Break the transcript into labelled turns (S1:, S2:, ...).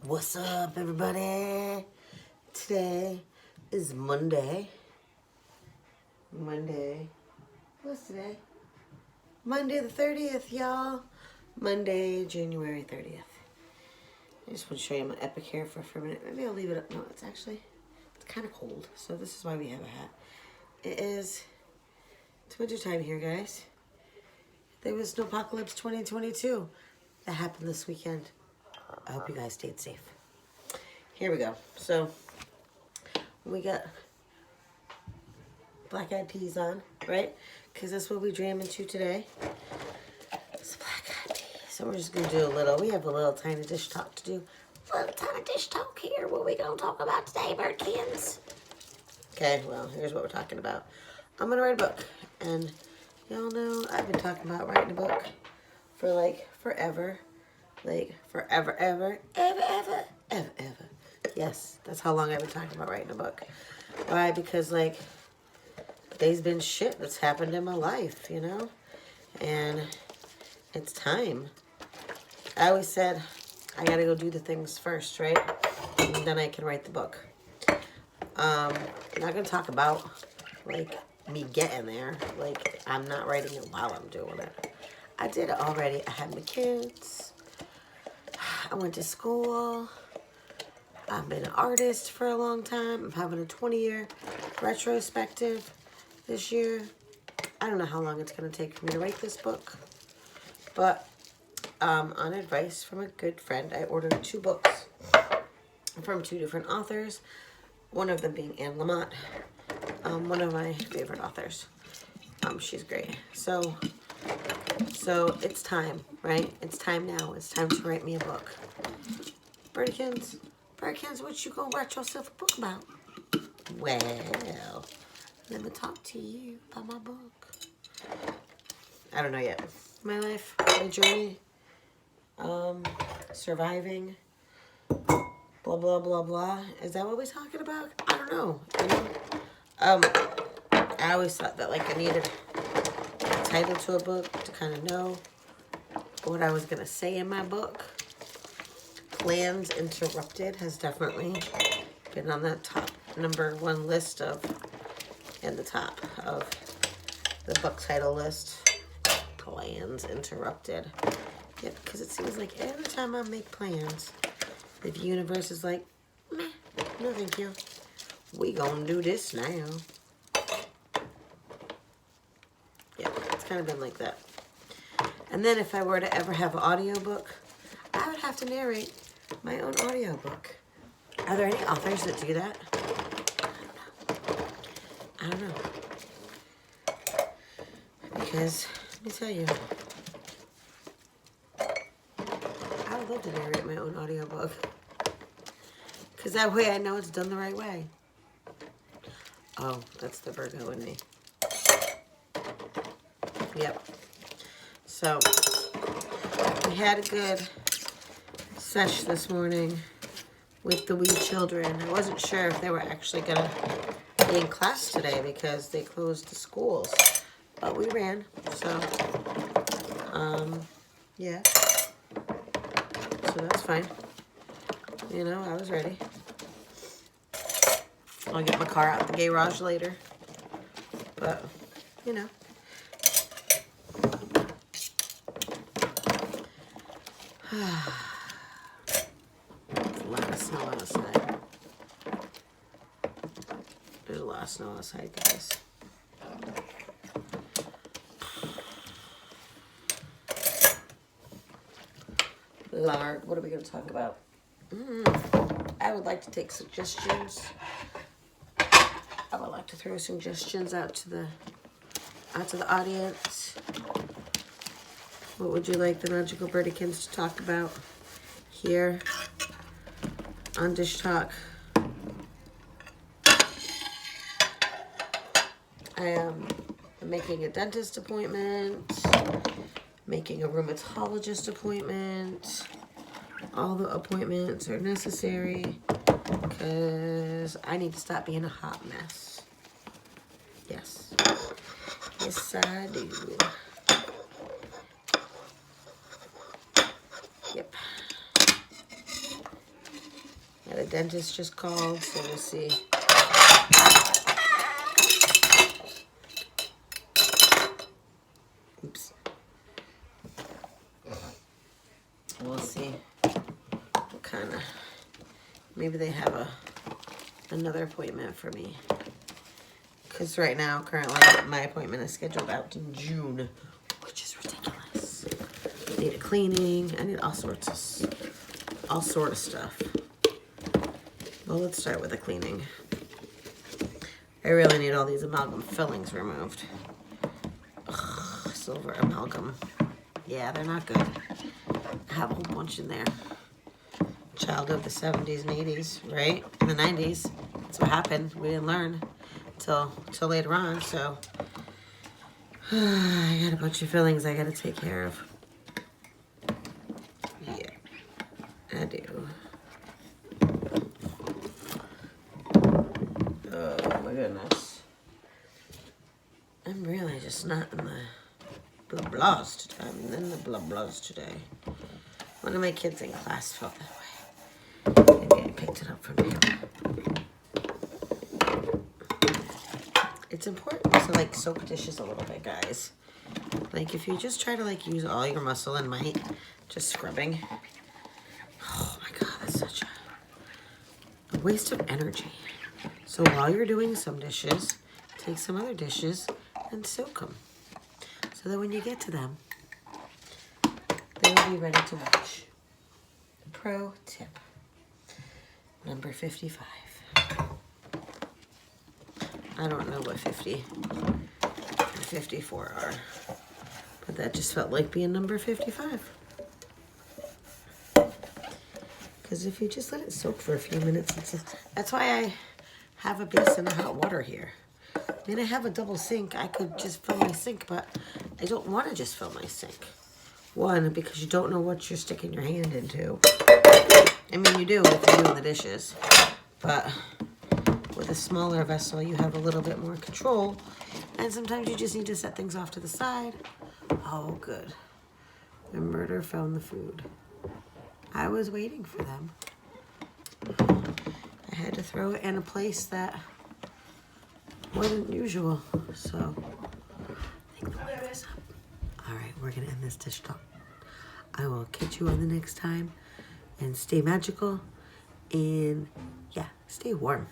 S1: What's up, everybody? Today is Monday. What's today? Monday the 30th, y'all. Monday, January 30th. I just want to show you my epic hair for a minute. Maybe I'll leave it up. No, it's kind of cold. So this is why we have a hat. It's winter time here, guys. There was Snowpocalypse 2022 that happened this weekend. I hope you guys stayed safe. Here we go. So we got Black Eyed Peas on, right? Because that's what we jam into today. It's Black Eyed Peas. So we're just going to do we have a little tiny dish talk to do. A little tiny dish talk here. What are we going to talk about today, Birdkins? Okay, well, here's what we're talking about. I'm going to write a book. And y'all know I've been talking about writing a book for like forever. Like forever, ever. Yes, that's how long I've been talking about writing a book. Why? Because like there's been shit that's happened in my life, you know? And it's time. I always said I gotta go do the things first, right? And then I can write the book. I'm not gonna talk about like me getting there. Like I'm not writing it while I'm doing it. I did it already. I had my kids. I went to school. I've been an artist for a long time. I'm having a 20-year retrospective this year. I don't know how long it's going to take for me to write this book. But on advice from a good friend, I ordered 2 books from 2 different authors. One of them being Anne Lamott. One of my favorite authors. She's great. So it's time, right? It's time now. It's time to write me a book. Birdkins, what you gonna write yourself a book about? Well, let me talk to you about my book. I don't know yet. My life, my journey, surviving, blah, blah, blah, blah. Is that what we're talking about? I don't know. I always thought that like I needed a title to a book to kind of know what I was gonna say in my book. Plans Interrupted has definitely been on that top #1 list in the top of the book title list. Plans Interrupted. Yep, because it seems like every time I make plans, the universe is like, meh, no thank you. We gonna do this now. Yep, it's kind of been like that. And then if I were to ever have an audiobook, I would have to narrate my own audiobook. Are there any authors that do that? I don't know. Because, let me tell you, I would love to narrate my own audiobook. Because that way I know it's done the right way. Oh, that's the Virgo in me. Yep. So, we had a good sesh this morning with the wee children. I wasn't sure if they were actually going to be in class today because they closed the schools. But we ran, so, yeah. So that's fine. You know, I was ready. I'll get my car out the garage later. But, you know. There's a lot of snow outside. There's a lot of snow outside, guys. Larg, what are we going to talk about? I would like to take suggestions. I would like to throw suggestions out to the audience. What would you like the Magical Birdykins to talk about here on Dish Talk? I am making a dentist appointment, making a rheumatologist appointment. All the appointments are necessary because I need to stop being a hot mess. Yes. Yes, I do. Yep. Yeah, the dentist just called, so we'll see. Oops. We'll see what kind of, maybe they have another appointment for me. Because right now, currently, my appointment is scheduled out in June, which is ridiculous. I need a cleaning. I need all sort of stuff. Well, let's start with the cleaning. I really need all these amalgam fillings removed. Ugh, silver amalgam. Yeah, they're not good. I have a whole bunch in there. Child of the 70s and 80s, right? In the 90s. That's what happened. We didn't learn till later on, so I got a bunch of fillings I gotta take care of. Yeah, I do. Oh my goodness. I'm really just not in the blah blahs today. I'm in the blah blahs today. One of my kids in class felt that way. Maybe I picked it up from him. It's important to like soak dishes a little bit, guys. Like if you just try to like use all your muscle and might, just scrubbing. Oh my God, that's such a waste of energy. So while you're doing some dishes, take some other dishes and soak them. So that when you get to them, they'll be ready to wash. Pro tip. Number 55. I don't know what 50 and 54 are, but that just felt like being number 55. Because if you just let it soak for a few minutes, that's why I have a basin of hot water here. I mean, I have a double sink. I could just fill my sink, but I don't want to just fill my sink. One, because you don't know what you're sticking your hand into. I mean, you do if you're doing the dishes, but with a smaller vessel, you have a little bit more control, and sometimes you just need to set things off to the side. Oh, good. The murder found the food. I was waiting for them. I had to throw it in a place that wasn't usual, so I think the light is up. All right, we're gonna end this dish talk. I will catch you on the next time, and stay magical, and yeah, stay warm.